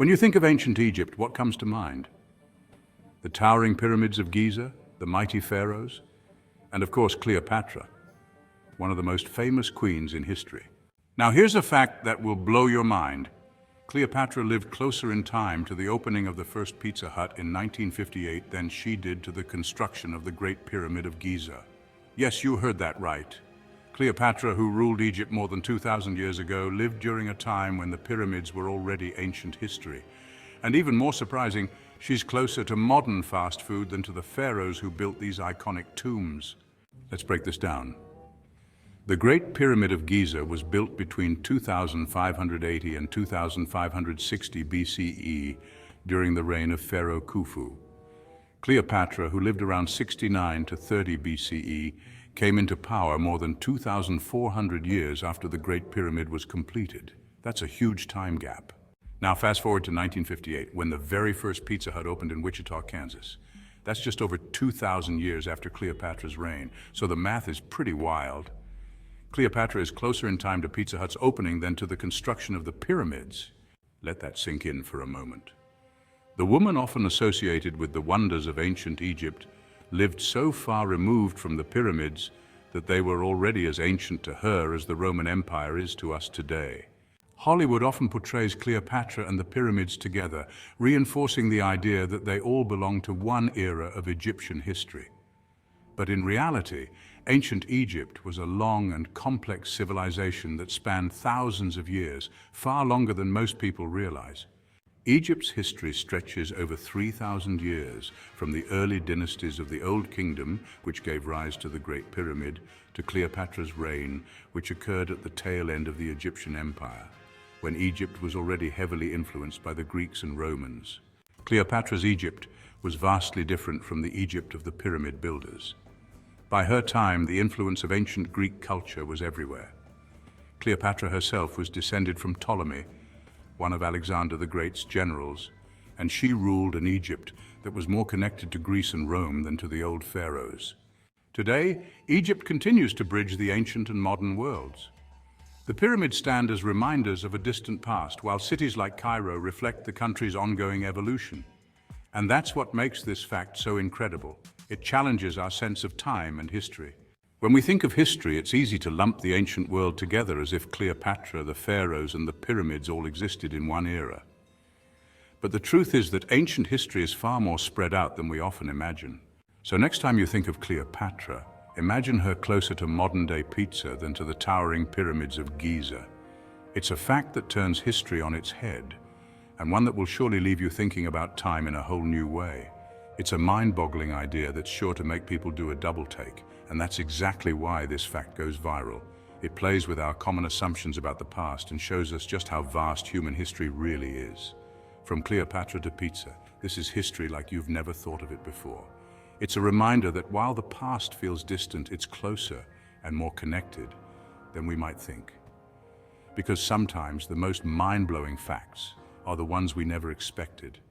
When you think of ancient Egypt, what comes to mind? The towering pyramids of Giza, the mighty pharaohs, and of course Cleopatra, one of the most famous queens in history. Now here's a fact that will blow your mind. Cleopatra lived closer in time to the opening of the first Pizza Hut in 1958 than she did to the construction of the Great Pyramid of Giza. Yes, you heard that right. Cleopatra, who ruled Egypt more than 2,000 years ago, lived during a time when the pyramids were already ancient history. And even more surprising, she's closer to modern fast food than to the pharaohs who built these iconic tombs. Let's break this down. The Great Pyramid of Giza was built between 2580 and 2560 BCE during the reign of Pharaoh Khufu. Cleopatra, who lived around 69 to 30 BCE, came into power more than 2,400 years after the Great Pyramid was completed. That's a huge time gap. Now fast forward to 1958, when the very first Pizza Hut opened in Wichita, Kansas. That's just over 2,000 years after Cleopatra's reign, so the math is pretty wild. Cleopatra is closer in time to Pizza Hut's opening than to the construction of the pyramids. Let that sink in for a moment. The woman often associated with the wonders of ancient Egypt lived so far removed from the pyramids that they were already as ancient to her as the Roman Empire is to us today. Hollywood often portrays Cleopatra and the pyramids together, reinforcing the idea that they all belong to one era of Egyptian history. But in reality, ancient Egypt was a long and complex civilization that spanned thousands of years, far longer than most people realize. Egypt's history stretches over 3,000 years, from the early dynasties of the Old Kingdom, which gave rise to the Great Pyramid, to Cleopatra's reign, which occurred at the tail end of the Egyptian Empire, when Egypt was already heavily influenced by the Greeks and Romans. Cleopatra's Egypt was vastly different from the Egypt of the pyramid builders. By her time, the influence of ancient Greek culture was everywhere. Cleopatra herself was descended from Ptolemy, one of Alexander the Great's generals, and she ruled an Egypt that was more connected to Greece and Rome than to the old pharaohs. Today, Egypt continues to bridge the ancient and modern worlds. The pyramids stand as reminders of a distant past, while cities like Cairo reflect the country's ongoing evolution. And that's what makes this fact so incredible. It challenges our sense of time and history. When we think of history, it's easy to lump the ancient world together as if Cleopatra, the pharaohs, and the pyramids all existed in one era. But the truth is that ancient history is far more spread out than we often imagine. So next time you think of Cleopatra, imagine her closer to modern-day pizza than to the towering pyramids of Giza. It's a fact that turns history on its head, and one that will surely leave you thinking about time in a whole new way. It's a mind-boggling idea that's sure to make people do a double take, and that's exactly why this fact goes viral. It plays with our common assumptions about the past and shows us just how vast human history really is. From Cleopatra to pizza, this is history like you've never thought of it before. It's a reminder that while the past feels distant, it's closer and more connected than we might think. Because sometimes the most mind-blowing facts are the ones we never expected.